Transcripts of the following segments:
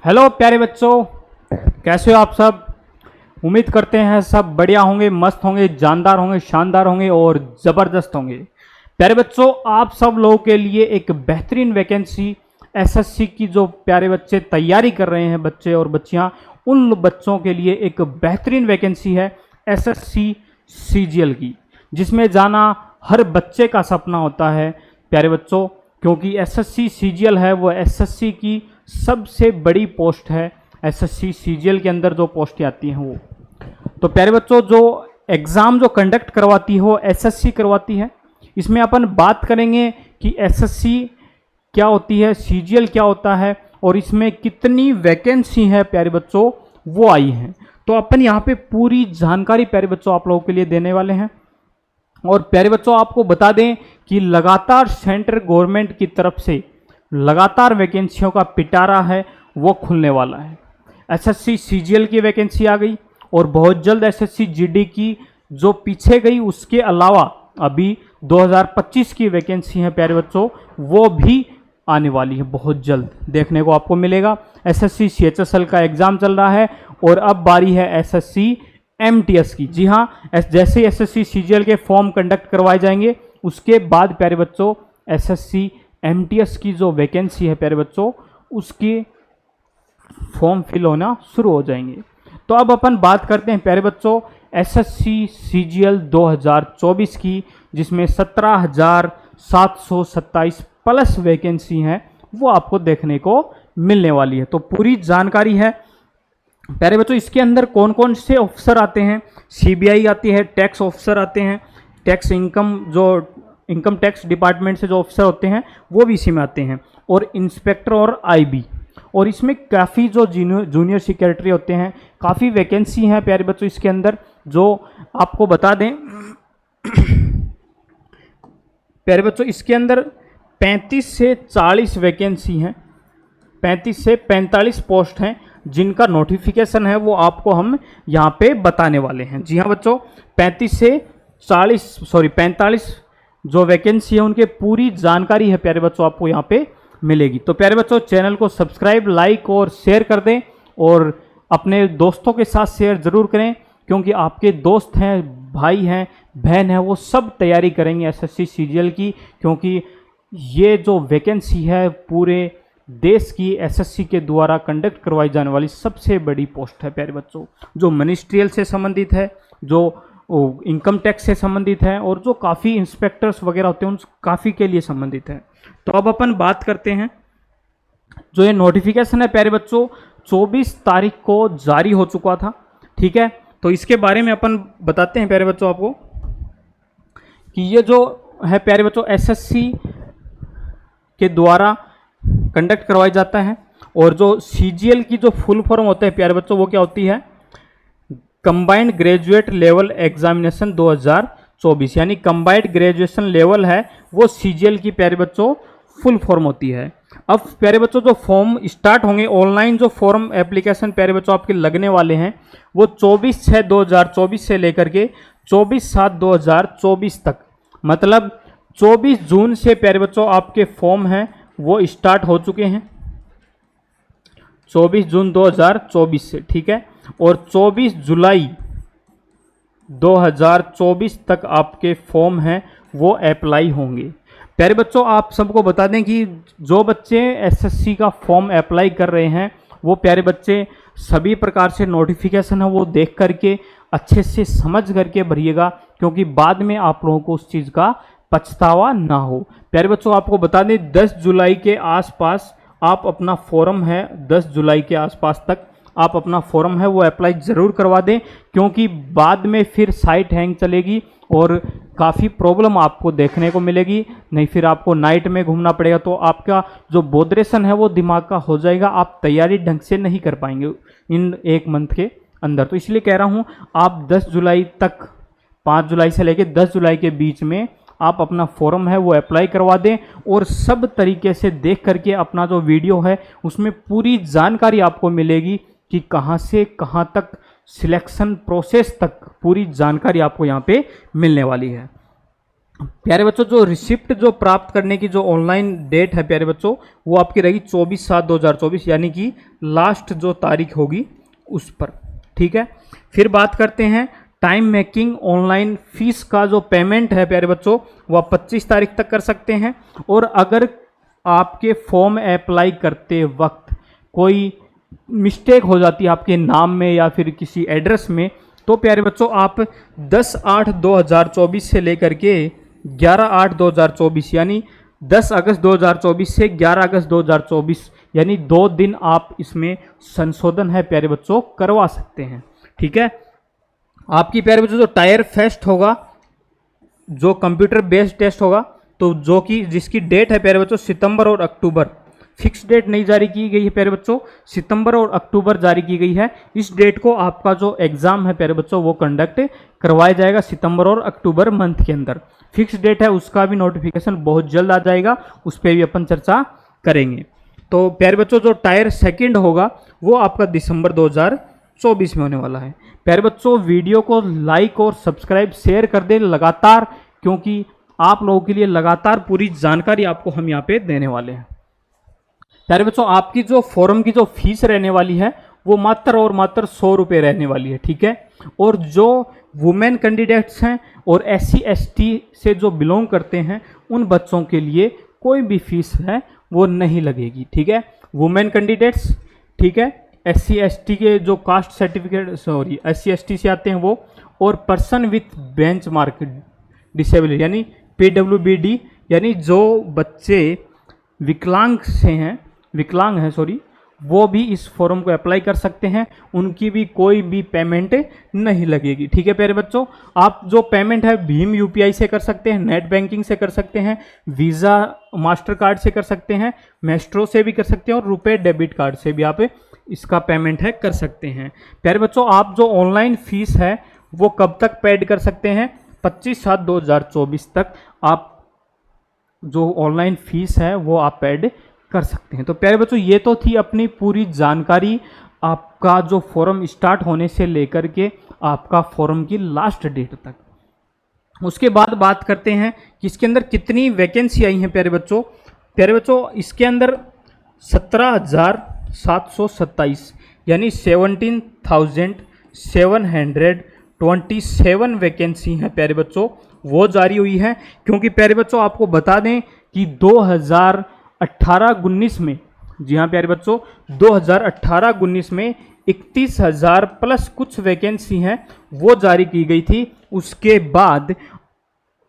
Hello प्यारे बच्चों, कैसे हो आप सब। उम्मीद करते हैं सब बढ़िया होंगे, मस्त होंगे, जानदार होंगे, शानदार होंगे और ज़बरदस्त होंगे। प्यारे बच्चों, आप सब लोगों के लिए एक बेहतरीन वैकेंसी एसएससी की जो प्यारे बच्चे तैयारी कर रहे हैं, बच्चे और बच्चियां, उन बच्चों के लिए एक बेहतरीन वैकेंसी है एसएससी सीजीएल की, जिसमें जाना हर बच्चे का सपना होता है प्यारे बच्चों, क्योंकि एसएससी सीजीएल है वो एसएससी की सबसे बड़ी पोस्ट है। एसएससी सीजीएल के अंदर जो पोस्ट आती हैं वो, तो प्यारे बच्चों, जो एग्ज़ाम जो कंडक्ट करवाती हो एसएससी करवाती है। इसमें अपन बात करेंगे कि एसएससी क्या होती है, सीजीएल क्या होता है और इसमें कितनी वैकेंसी है प्यारे बच्चों वो आई हैं। तो अपन यहाँ पे पूरी जानकारी प्यारे बच्चों आप लोगों के लिए देने वाले हैं। और प्यारे बच्चों, आपको बता दें कि लगातार सेंट्रल गवर्नमेंट की तरफ से लगातार वैकेंसियों का पिटारा है वो खुलने वाला है। एसएससी सीजीएल की वैकेंसी आ गई और बहुत जल्द एसएससी जीडी की जो पीछे गई, उसके अलावा अभी 2025 की वैकेंसी है प्यारे बच्चों, वो भी आने वाली है, बहुत जल्द देखने को आपको मिलेगा। एसएससी सीएचएसएल का एग्जाम चल रहा है और अब बारी है एसएससी एमटीएस की। जी हाँ, जैसे एसएससी सीजीएल के फॉर्म कंडक्ट करवाए जाएंगे, उसके बाद प्यारे बच्चों एसएससी एमटीएस की जो वैकेंसी है प्यारे बच्चों, उसके फॉर्म फिल होना शुरू हो जाएंगे। तो अब अपन बात करते हैं प्यारे बच्चों एसएससी सीजीएल 2024 की, जिसमें 17,727 प्लस वैकेंसी हैं वो आपको देखने को मिलने वाली है। तो पूरी जानकारी है प्यारे बच्चों। इसके अंदर कौन कौन से ऑफिसर आते हैं, सीबीआई आती है, टैक्स ऑफिसर आते हैं, टैक्स इनकम टैक्स डिपार्टमेंट से जो ऑफिसर होते हैं वो भी इसी में आते हैं, और इंस्पेक्टर और आईबी। और इसमें काफ़ी जो जूनियर सेक्रेटरी होते हैं, काफ़ी वैकेंसी हैं प्यारे बच्चों इसके अंदर, जो आपको बता दें प्यारे बच्चों इसके अंदर 35 से 40 वैकेंसी हैं, 35 से 45 पोस्ट हैं जिनका नोटिफिकेशन है वो आपको हम यहाँ पे बताने वाले हैं। जी हाँ बच्चों, 45 जो वैकेंसी है उनके पूरी जानकारी है प्यारे बच्चों आपको यहाँ पे मिलेगी। तो प्यारे बच्चों, चैनल को सब्सक्राइब, लाइक और शेयर कर दें और अपने दोस्तों के साथ शेयर ज़रूर करें, क्योंकि आपके दोस्त हैं, भाई हैं, बहन हैं, वो सब तैयारी करेंगे एसएससी सीजीएल की, क्योंकि ये जो वैकेंसी है पूरे देश की एसएससी के द्वारा कंडक्ट करवाई जाने वाली सबसे बड़ी पोस्ट है प्यारे बच्चों, जो मिनिस्ट्रियल से संबंधित है, जो इनकम टैक्स से संबंधित है, और जो काफ़ी इंस्पेक्टर्स वगैरह होते हैं उन काफ़ी के लिए संबंधित है। तो अब अपन बात करते हैं, जो ये नोटिफिकेशन है प्यारे बच्चों 24 तारीख को जारी हो चुका था, ठीक है। तो इसके बारे में अपन बताते हैं प्यारे बच्चों आपको कि ये जो है प्यारे बच्चों एसएससी के द्वारा कंडक्ट करवाया जाता है, और जो सीजीएल की जो फुल फॉर्म होता है प्यारे बच्चों वो क्या होती है, कंबाइंड ग्रेजुएट लेवल एग्जामिनेशन 2024, यानी कंबाइंड ग्रेजुएशन लेवल है वो सीजीएल की प्यारे बच्चों फुल फॉर्म होती है। अब प्यारे बच्चों जो फॉर्म स्टार्ट होंगे, ऑनलाइन जो फॉर्म एप्लीकेशन प्यारे बच्चों आपके लगने वाले हैं वो 24/6/2024 से लेकर के 24/7/2024 तक, मतलब 24 जून से प्यारे बच्चों आपके फॉर्म हैं वो स्टार्ट हो चुके हैं, 24 जून 2024 से, ठीक है। और 24 जुलाई 2024 तक आपके फॉर्म हैं वो अप्लाई होंगे। प्यारे बच्चों, आप सबको बता दें कि जो बच्चे एसएससी का फॉर्म अप्लाई कर रहे हैं वो प्यारे बच्चे सभी प्रकार से नोटिफिकेशन है वो देख करके अच्छे से समझ करके भरिएगा, क्योंकि बाद में आप लोगों को उस चीज़ का पछतावा ना हो। प्यारे बच्चों, आपको बता दें 10 जुलाई के आसपास आप अपना फॉर्म है, 10 जुलाई के आसपास तक आप अपना फॉर्म है वो अप्लाई ज़रूर करवा दें, क्योंकि बाद में फिर साइट हैंग चलेगी और काफ़ी प्रॉब्लम आपको देखने को मिलेगी। नहीं फिर आपको नाइट में घूमना पड़ेगा, तो आपका जो बोधरेशन है वो दिमाग का हो जाएगा, आप तैयारी ढंग से नहीं कर पाएंगे इन एक मंथ के अंदर। तो इसलिए कह रहा हूँ आप 10 जुलाई तक, 5 जुलाई से लेकर 10 जुलाई के बीच में आप अपना फॉर्म है वो अप्लाई करवा दें, और सब तरीके से देख करके अपना जो वीडियो है उसमें पूरी जानकारी आपको मिलेगी कि कहाँ से कहाँ तक सिलेक्शन प्रोसेस तक पूरी जानकारी आपको यहाँ पे मिलने वाली है। प्यारे बच्चों जो रिसिप्ट जो प्राप्त करने की जो ऑनलाइन डेट है प्यारे बच्चों, वो आपकी रहेगी 24/7/2024, यानी कि लास्ट जो तारीख होगी उस पर। ठीक है, फिर बात करते हैं टाइम मेकिंग ऑनलाइन फीस का जो पेमेंट है प्यारे बच्चों, वो आप 25 तारीख तक कर सकते हैं। और अगर आपके फॉर्म अप्लाई करते वक्त कोई मिस्टेक हो जाती है आपके नाम में या फिर किसी एड्रेस में, तो प्यारे बच्चों आप 10/8/2024 से लेकर के 11/8/2024 यानी 10 अगस्त 2024 से 11 अगस्त 2024 यानी 2 दिन आप इसमें संशोधन है प्यारे बच्चों करवा सकते हैं। ठीक है, आपकी प्यारे बच्चों जो टायर फेस्ट होगा, जो कंप्यूटर बेस्ड टेस्ट होगा, तो जो कि जिसकी डेट है प्यारे बच्चों सितंबर और अक्टूबर, फिक्स डेट नहीं जारी की गई है प्यारे बच्चों, सितंबर और अक्टूबर जारी की गई है। इस डेट को आपका जो एग्जाम है प्यारे बच्चों वो कंडक्ट करवाया जाएगा सितंबर और अक्टूबर मंथ के अंदर। फिक्स डेट है, उसका भी नोटिफिकेशन बहुत जल्द आ जाएगा, उस पर भी अपन चर्चा करेंगे। तो प्यारे बच्चों जो टायर सेकंड होगा वो आपका दिसंबर 2024 में होने वाला है। प्यारे बच्चों वीडियो को लाइक और सब्सक्राइब शेयर कर दें लगातार, क्योंकि आप लोगों के लिए लगातार पूरी जानकारी आपको हम यहाँ पे देने वाले हैं। प्यारे बच्चों आपकी जो फॉर्म की जो फीस रहने वाली है वो मात्र और मात्र 100 रुपये रहने वाली है। ठीक है, और जो वुमेन कैंडिडेट्स हैं और SC/ST से जो बिलोंग करते हैं उन बच्चों के लिए कोई भी फीस है वो नहीं लगेगी। ठीक है, वुमेन कैंडिडेट्स, ठीक है, SC/ST के जो कास्ट सर्टिफिकेट SC/ST से आते हैं वो, और person with bench mark disability यानी PWBD, यानी जो बच्चे विकलांग हैं वो भी इस फॉर्म को अप्लाई कर सकते हैं, उनकी भी कोई भी पेमेंट नहीं लगेगी। ठीक है प्यारे बच्चों, आप जो पेमेंट है भीम UPI से कर सकते हैं, नेट बैंकिंग से कर सकते हैं, वीज़ा मास्टर कार्ड से कर सकते हैं, मेस्ट्रो से भी कर सकते हैं, और रुपए डेबिट कार्ड से भी आप इसका पेमेंट है कर सकते हैं। प्यारे बच्चों आप जो ऑनलाइन फीस है वो कब तक पेड कर सकते हैं, 25/7/2024 तक आप जो ऑनलाइन फीस है वो आप पेड कर सकते हैं। तो प्यारे बच्चों ये तो थी अपनी पूरी जानकारी आपका जो फॉर्म स्टार्ट होने से लेकर के आपका फॉर्म की लास्ट डेट तक। उसके बाद बात करते हैं कि इसके अंदर कितनी वैकेंसी आई हैं प्यारे बच्चों। प्यारे बच्चों इसके अंदर 17,727 यानी 17,727 वैकेंसी हैं प्यारे बच्चों वो जारी हुई है। क्योंकि प्यारे बच्चों आपको बता दें कि 2018-19 में, जी हाँ प्यारे बच्चों 2018-19 में 31,000 प्लस कुछ वैकेंसी हैं वो जारी की गई थी। उसके बाद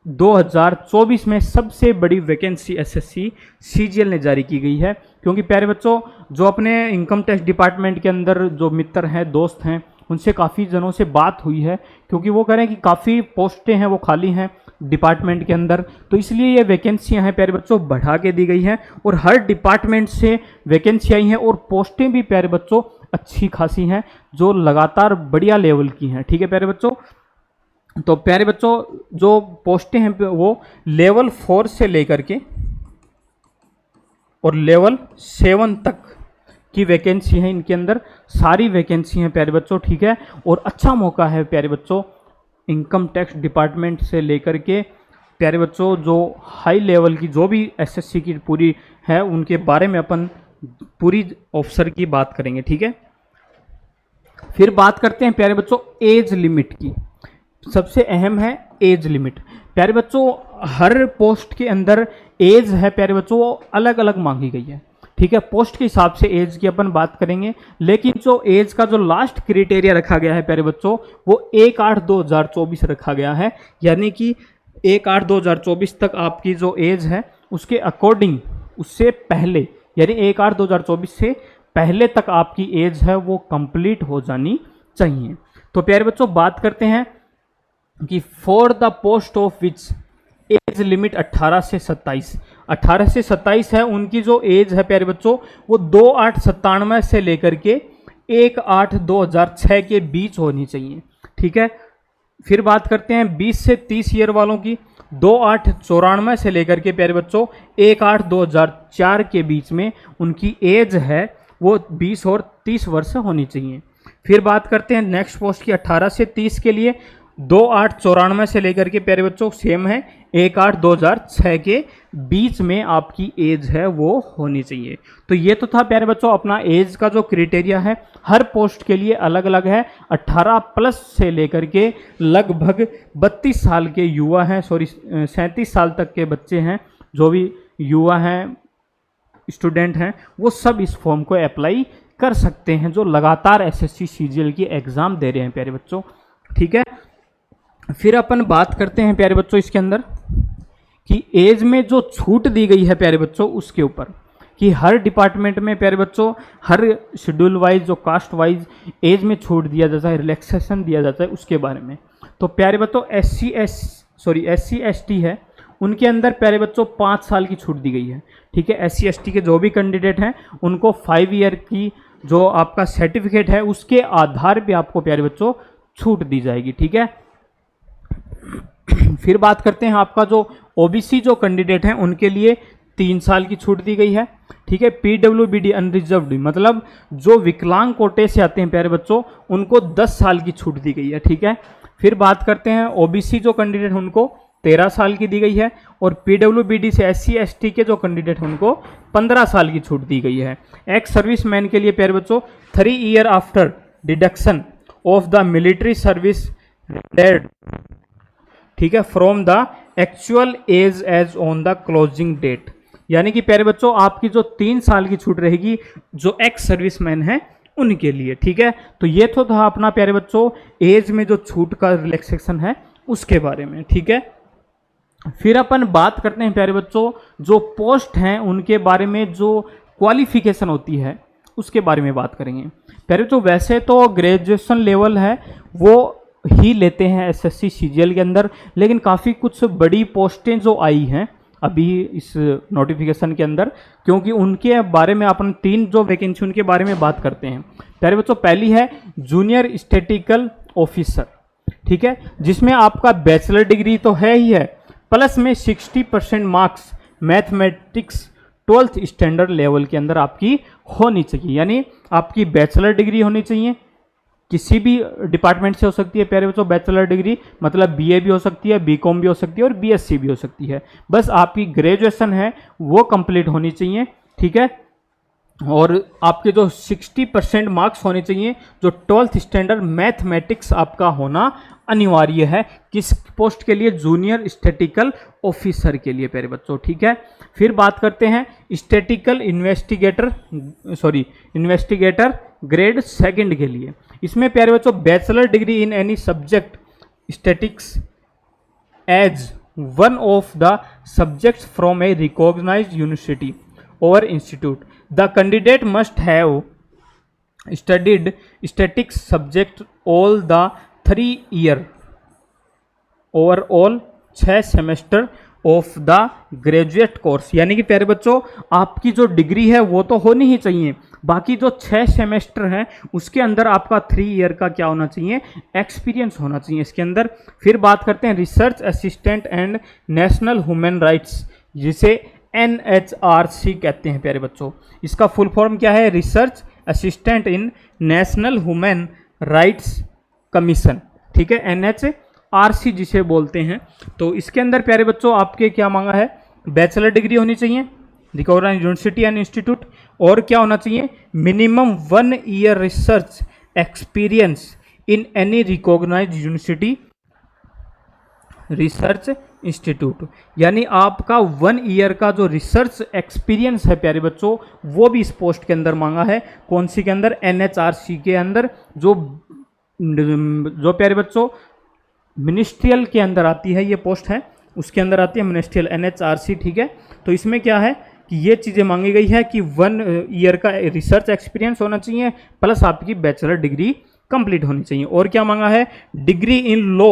2024 में सबसे बड़ी वैकेंसी SSC CGL ने जारी की गई है। क्योंकि प्यारे बच्चों जो अपने इनकम टैक्स डिपार्टमेंट के अंदर जो मित्र हैं, दोस्त हैं, उनसे काफ़ी जनों से बात हुई है, क्योंकि वो कह रहे हैं कि काफ़ी पोस्टें हैं वो खाली हैं डिपार्टमेंट के अंदर, तो इसलिए ये वैकेंसियां हैं प्यारे बच्चों बढ़ा के दी गई हैं, और हर डिपार्टमेंट से वैकेंसी आई हैं, और पोस्टें भी प्यारे बच्चों अच्छी खासी हैं जो लगातार बढ़िया लेवल की हैं। ठीक है प्यारे बच्चों, तो प्यारे बच्चों जो पोस्टें हैं वो लेवल 4 से लेकर के और लेवल 7 तक की वैकेंसी है, इनके अंदर सारी वैकेंसी हैं प्यारे बच्चों। ठीक है, और अच्छा मौका है प्यारे बच्चों इनकम टैक्स डिपार्टमेंट से लेकर के प्यारे बच्चों जो हाई लेवल की जो भी SSC की पूरी है उनके बारे में अपन पूरी ऑफिसर की बात करेंगे। ठीक है, फिर बात करते हैं प्यारे बच्चों एज लिमिट की। सबसे अहम है एज लिमिट। प्यारे बच्चों हर पोस्ट के अंदर एज है प्यारे बच्चों वो अलग अलग मांगी गई है। ठीक है, पोस्ट के हिसाब से एज की अपन बात करेंगे, लेकिन जो एज का जो लास्ट क्राइटेरिया रखा गया है प्यारे बच्चों वो 1/8/2024 रखा गया है। यानी कि 1/8/2024 तक आपकी जो एज है उसके अकॉर्डिंग, उससे पहले यानी 1/8/2024 से पहले तक आपकी एज है वो कंप्लीट हो जानी चाहिए। तो प्यारे बच्चों बात करते हैं कि for the post of which age limit 18 से 27 है, उनकी जो एज है प्यारे बच्चों वो 2/8/97 से लेकर के 1/8/2006 के बीच होनी चाहिए। ठीक है, फिर बात करते हैं 20 से 30 ईयर वालों की, 2/8/94 से लेकर के प्यारे बच्चों 1/8/2004 के बीच में उनकी एज है वो 20 और 30 वर्ष होनी चाहिए। फिर बात करते हैं नेक्स्ट पोस्ट की 18 से 30 के लिए, 2894 से लेकर के प्यारे बच्चों सेम है 1/8/2006 के बीच में आपकी एज है वो होनी चाहिए। तो ये तो था प्यारे बच्चों अपना एज का जो क्राइटेरिया है, हर पोस्ट के लिए अलग अलग है। 18 प्लस से लेकर के लगभग 32 साल के युवा हैं, 37 साल तक के बच्चे हैं, जो भी युवा हैं, स्टूडेंट हैं, वो सब इस फॉर्म को अप्लाई कर सकते हैं जो लगातार एसएससी सीजीएल की एग्ज़ाम दे रहे हैं प्यारे बच्चों। ठीक है, फिर अपन बात करते हैं प्यारे बच्चों इसके अंदर कि एज में जो छूट दी गई है प्यारे बच्चों उसके ऊपर, कि हर डिपार्टमेंट में प्यारे बच्चों हर शेड्यूल वाइज जो कास्ट वाइज एज में छूट दिया जाता है, रिलैक्सेशन दिया जाता है, उसके बारे में। तो प्यारे बच्चों SC ST है, उनके अंदर प्यारे बच्चों 5 साल की छूट दी गई है। ठीक है, SC ST के जो भी कैंडिडेट हैं उनको 5 ईयर की जो आपका सर्टिफिकेट है उसके आधार पे आपको प्यारे बच्चों छूट दी जाएगी। ठीक है, फिर बात करते हैं आपका जो OBC जो कैंडिडेट हैं उनके लिए 3 साल की छूट दी गई है। ठीक है, PWBD अनरिजर्व्ड मतलब जो विकलांग कोटे से आते हैं प्यारे बच्चों उनको 10 साल की छूट दी गई है। ठीक है, फिर बात करते हैं OBC जो कैंडिडेट उनको 13 साल की दी गई है, और PWBD से SC ST के जो कैंडिडेट हैं उनको 15 साल की छूट दी गई है। एक्स सर्विस मैन के लिए प्यारे बच्चों 3 year after deduction of the military service retired, ठीक है, from the actual age as on the closing date, यानी कि प्यारे बच्चों आपकी जो 3 साल की छूट रहेगी जो एक्स सर्विसमैन है उनके लिए। ठीक है, तो ये तो था अपना प्यारे बच्चों एज में जो छूट का रिलैक्सेशन है उसके बारे में। ठीक है, फिर अपन बात करते हैं प्यारे बच्चों जो पोस्ट हैं उनके बारे में, जो क्वालिफिकेशन होती है उसके बारे में बात करेंगे। प्यारे बच्चों वैसे तो ग्रेजुएशन लेवल है वो ही लेते हैं एसएससी सीजीएल के अंदर, लेकिन काफ़ी कुछ बड़ी पोस्टें जो आई हैं अभी इस नोटिफिकेशन के अंदर, क्योंकि उनके बारे में अपन 3 जो वैकेंसी उनके बारे में बात करते हैं। प्यारे बच्चों पहली है जूनियर स्टैटिकल ऑफिसर। ठीक है, जिसमें आपका बैचलर डिग्री तो है ही है, प्लस में 60% marks mathematics 12th standard level के अंदर आपकी होनी चाहिए, यानी आपकी बैचलर डिग्री होनी चाहिए। किसी भी डिपार्टमेंट से हो सकती है प्यारे बच्चों बैचलर डिग्री, मतलब BA भी हो सकती है, BCom भी हो सकती है और BSc भी हो सकती है। बस आपकी ग्रेजुएशन है वो कंप्लीट होनी चाहिए। ठीक है, और आपके जो 60% मार्क्स होने चाहिए, जो 12th स्टैंडर्ड मैथमेटिक्स आपका होना अनिवार्य है। किस पोस्ट के लिए? जूनियर स्टैटिकल ऑफिसर के लिए प्यारे बच्चों। ठीक है, फिर बात करते हैं स्टैटिकल इन्वेस्टिगेटर ग्रेड 2 के लिए। इसमें प्यारे बच्चों bachelor degree in any subject statistics as one of the subjects from a recognised university और institute. The candidate must have studied statistics subject all the 3 year overall 6 semester of the graduate course, यानी कि प्यारे बच्चों आपकी जो degree है वो तो होनी ही चाहिए, बाकी जो 6 सेमेस्टर हैं उसके अंदर आपका 3 ईयर का क्या होना चाहिए? एक्सपीरियंस होना चाहिए इसके अंदर। फिर बात करते हैं research assistant and national human rights, जिसे NHRC कहते हैं प्यारे बच्चों। इसका फुल फॉर्म क्या है? Research assistant in national human rights commission. ठीक है, NHRC जिसे बोलते हैं। तो इसके अंदर प्यारे बच्चों आपके क्या मांगा है? बैचलर डिग्री होनी चाहिए, रिकॉग्नाइज्ड यूनिवर्सिटी एंड इंस्टीट्यूट, और क्या होना चाहिए? Minimum 1 year research experience in any recognised university research institute, यानी आपका 1 ईयर का जो रिसर्च एक्सपीरियंस है प्यारे बच्चों वो भी इस पोस्ट के अंदर मांगा है। कौन सी के अंदर? NHRC के अंदर, जो प्यारे बच्चों मिनिस्ट्रियल के अंदर आती है, ये पोस्ट है उसके अंदर आती है मिनिस्ट्रियल NHRC। ठीक है, तो इसमें क्या है कि ये चीज़ें मांगी गई है कि 1 ईयर का रिसर्च एक्सपीरियंस होना चाहिए, प्लस आपकी बैचलर डिग्री कंप्लीट होनी चाहिए। और क्या मांगा है? Degree in law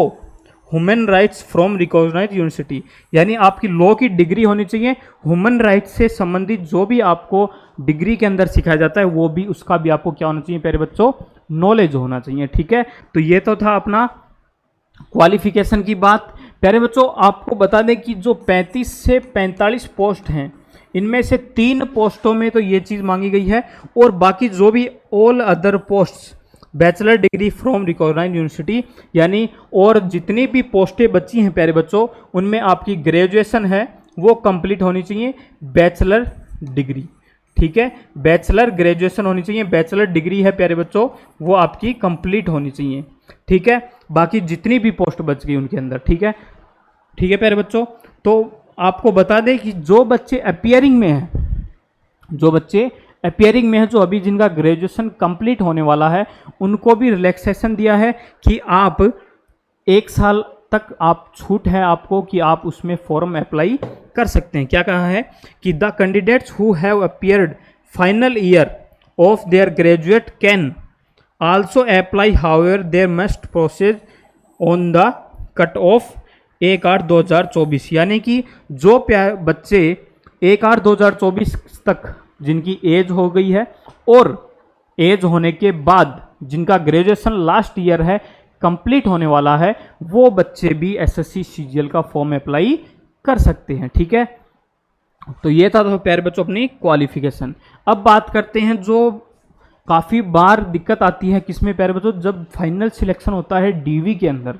human rights from recognised university, यानी आपकी लॉ की डिग्री होनी चाहिए। ह्यूमन राइट्स से संबंधित जो भी आपको डिग्री के अंदर सिखाया जाता है वो भी, उसका भी आपको क्या होना चाहिए प्यारे बच्चों? नॉलेज होना चाहिए। ठीक है, तो ये तो था अपना क्वालिफिकेशन की बात। प्यारे बच्चों आपको बता दें कि जो 35 से 45 पोस्ट हैं इनमें से 3 पोस्टों में तो ये चीज़ मांगी गई है, और बाकी जो भी all other posts bachelor degree from recognised university, यानी और जितनी भी पोस्टें बची हैं प्यारे बच्चों उनमें आपकी ग्रेजुएशन है वो कंप्लीट होनी चाहिए, बैचलर डिग्री, ठीक है, बैचलर ग्रेजुएशन होनी चाहिए, बैचलर डिग्री है प्यारे बच्चों वो आपकी कंप्लीट होनी चाहिए, ठीक है, बाकी जितनी भी पोस्ट बच गई उनके अंदर, ठीक है, ठीक है प्यारे बच्चों। तो आपको बता दें कि जो बच्चे अपियरिंग में हैं, जो बच्चे अपियरिंग में है, जो अभी जिनका ग्रेजुएशन कंप्लीट होने वाला है, उनको भी रिलैक्सेशन दिया है कि आप 1 साल तक आप छूट है आपको कि आप उसमें फॉर्म अप्लाई कर सकते हैं। क्या कहा है कि the candidates who have appeared final year of their graduate can also apply, however there must process on the cut off 1/8/2024, यानी कि जो बच्चे 1/8/2024 तक जिनकी एज हो गई है और एज होने के बाद जिनका ग्रेजुएशन लास्ट ईयर है कंप्लीट होने वाला है, वो बच्चे भी एसएससी सीजीएल का फॉर्म अप्लाई कर सकते हैं, ठीक है। तो ये था तो प्यारे बच्चों अपनी क्वालिफिकेशन। अब बात करते हैं जो काफ़ी बार दिक्कत आती है किसमें प्यारे बच्चों, जब फाइनल सिलेक्शन होता है डीवी के अंदर,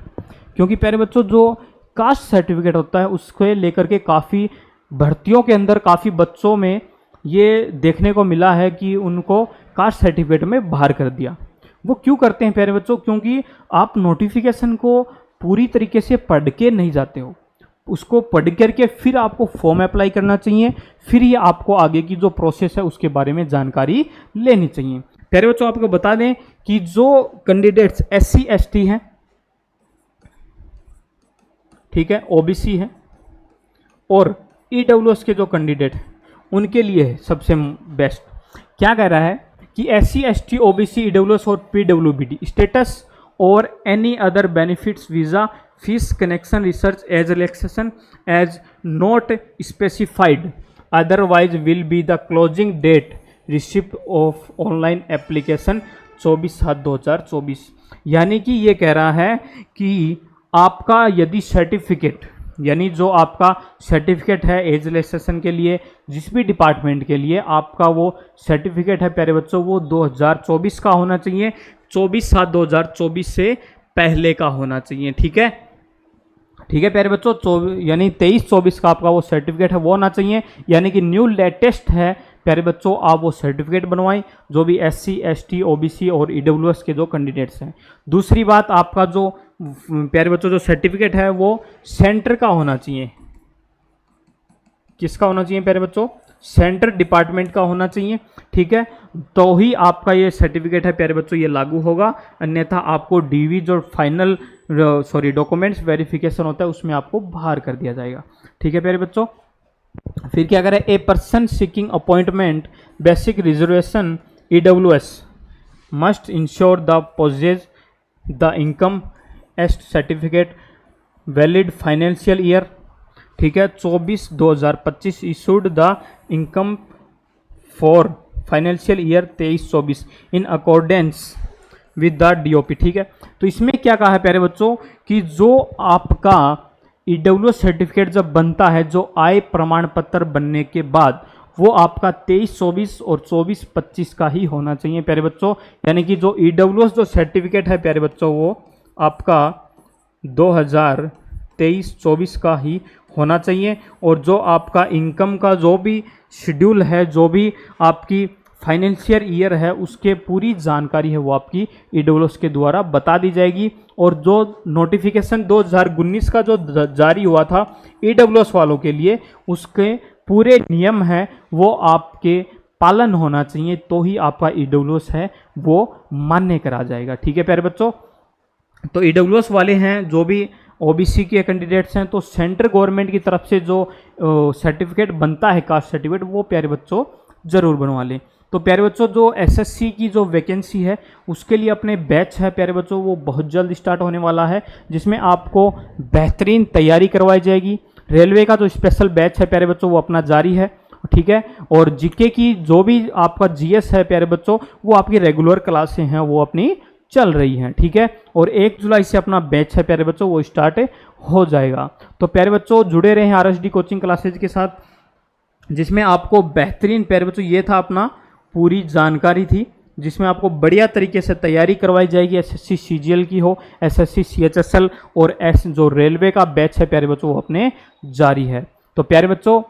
क्योंकि प्यारे बच्चों जो कास्ट सर्टिफिकेट होता है उसको लेकर के काफ़ी भर्तियों के अंदर काफ़ी बच्चों में ये देखने को मिला है कि उनको कास्ट सर्टिफिकेट में बाहर कर दिया। वो क्यों करते हैं प्यारे बच्चों, क्योंकि आप नोटिफिकेशन को पूरी तरीके से पढ़ के नहीं जाते हो, उसको पढ़ करके फिर आपको फॉर्म अप्लाई करना चाहिए, फिर ये आपको आगे की जो प्रोसेस है उसके बारे में जानकारी लेनी चाहिए। प्यारे बच्चों आपको बता दें कि जो कैंडिडेट्स SC ST हैं, ठीक है, OBC है और EWS के जो कैंडिडेट हैं उनके लिए है सबसे बेस्ट। क्या कह रहा है कि SC ST OBC EWS और PWBD स्टेटस और any other benefits visa fees connection research age relaxation as not specified otherwise will be the closing date receipt of online application 24/7/2024। यानी कि ये कह रहा है कि आपका यदि सर्टिफिकेट, यानी जो आपका सर्टिफिकेट है एज रिलैक्सेशन के लिए जिस भी डिपार्टमेंट के लिए आपका वो सर्टिफिकेट है प्यारे बच्चों, वो 2024 का होना चाहिए, 24/7/2024 से पहले का होना चाहिए, ठीक है, ठीक है प्यारे बच्चों। यानी 23-24 का आपका वो सर्टिफिकेट है वो होना चाहिए, यानी कि न्यू लेटेस्ट है प्यारे बच्चों, आप वो सर्टिफिकेट बनवाएं जो भी SC ST OBC और EWS के जो कैंडिडेट्स हैं। दूसरी बात, आपका जो प्यारे बच्चों जो सर्टिफिकेट है वो सेंटर का होना चाहिए। किसका होना चाहिए प्यारे बच्चों, सेंटर डिपार्टमेंट का होना चाहिए, ठीक है, तो ही आपका ये सर्टिफिकेट है प्यारे बच्चों ये लागू होगा, अन्यथा आपको डीवी जो फाइनल डॉक्यूमेंट्स वेरिफिकेशन होता है उसमें आपको बाहर कर दिया जाएगा, ठीक है प्यारे बच्चों। फिर क्या करें, a person seeking appointment basic reservation EWS must ensure the possesses the income asset certificate valid financial year, ठीक है, 24/2025 issued the income for financial year 23-24 in accordance with the DOP, ठीक है। तो इसमें क्या कहा है प्यारे बच्चों कि जो आपका EWS सर्टिफिकेट जब बनता है, जो आय प्रमाण पत्र बनने के बाद, वो आपका 23-24 और 24-25 का ही होना चाहिए प्यारे बच्चों। यानी कि जो EWS जो सर्टिफिकेट है प्यारे बच्चों वो आपका 2023-24 का ही होना चाहिए, और जो आपका इनकम का जो भी शेड्यूल है, जो भी आपकी फाइनेंशियल ईयर है, उसके पूरी जानकारी है वो आपकी EWS के द्वारा बता दी जाएगी। और जो नोटिफिकेशन 2019 का जो जारी हुआ था EWS वालों के लिए, उसके पूरे नियम हैं वो आपके पालन होना चाहिए, तो ही आपका EWS है वो मान्य करा जाएगा, ठीक है प्यारे बच्चों। तो EWS वाले हैं जो भी OBC के कैंडिडेट्स हैं, तो सेंट्रल गवर्नमेंट की तरफ से जो सर्टिफिकेट बनता है कास्ट सर्टिफिकेट, वो प्यारे बच्चों ज़रूर बनवा लें। तो प्यारे बच्चों जो SSC की जो वैकेंसी है उसके लिए अपने बैच है प्यारे बच्चों वो बहुत जल्द स्टार्ट होने वाला है, जिसमें आपको बेहतरीन तैयारी करवाई जाएगी। रेलवे का जो स्पेशल बैच है प्यारे बच्चों वो अपना जारी है, ठीक है, और जीके की जो भी आपका GS है प्यारे बच्चों वो आपकी रेगुलर क्लासें हैं वो अपनी चल रही हैं, ठीक है, और 1 जुलाई से अपना बैच है प्यारे बच्चों वो स्टार्ट हो जाएगा। तो प्यारे बच्चों जुड़े रहे हैं RSD कोचिंग क्लासेज के साथ, जिसमें आपको बेहतरीन प्यारे बच्चों ये था अपना पूरी जानकारी थी जिसमें आपको बढ़िया तरीके से तैयारी करवाई जाएगी। एसएससी सीजीएल की हो, एसएससी सीएचएसएल और जो रेलवे का बैच है प्यारे बच्चों वो अपने जारी है। तो प्यारे बच्चों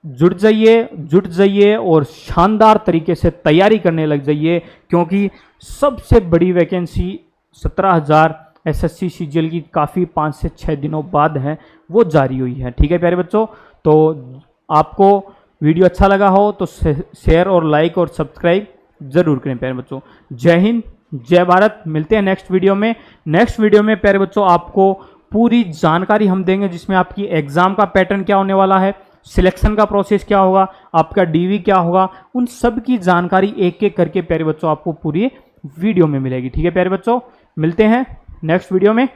जुट जाइए और शानदार तरीके से तैयारी करने लग जाइए, क्योंकि सबसे बड़ी वैकेंसी 17,000 एसएससी सीजीएल की काफ़ी 5 से 6 दिनों बाद है वो जारी हुई है। ठीक है प्यारे बच्चों, तो आपको वीडियो अच्छा लगा हो तो शेयर और लाइक और सब्सक्राइब जरूर करें प्यारे बच्चों। जय हिंद, जय भारत। मिलते हैं नेक्स्ट वीडियो में। नेक्स्ट वीडियो में प्यारे बच्चों आपको पूरी जानकारी हम देंगे, जिसमें आपकी एग्जाम का पैटर्न क्या होने वाला है, सिलेक्शन का प्रोसेस क्या होगा, आपका डीवी क्या होगा, उन सब की जानकारी एक एक करके प्यारे बच्चों आपको पूरी वीडियो में मिलेगी। ठीक है प्यारे बच्चों, मिलते हैं नेक्स्ट वीडियो में।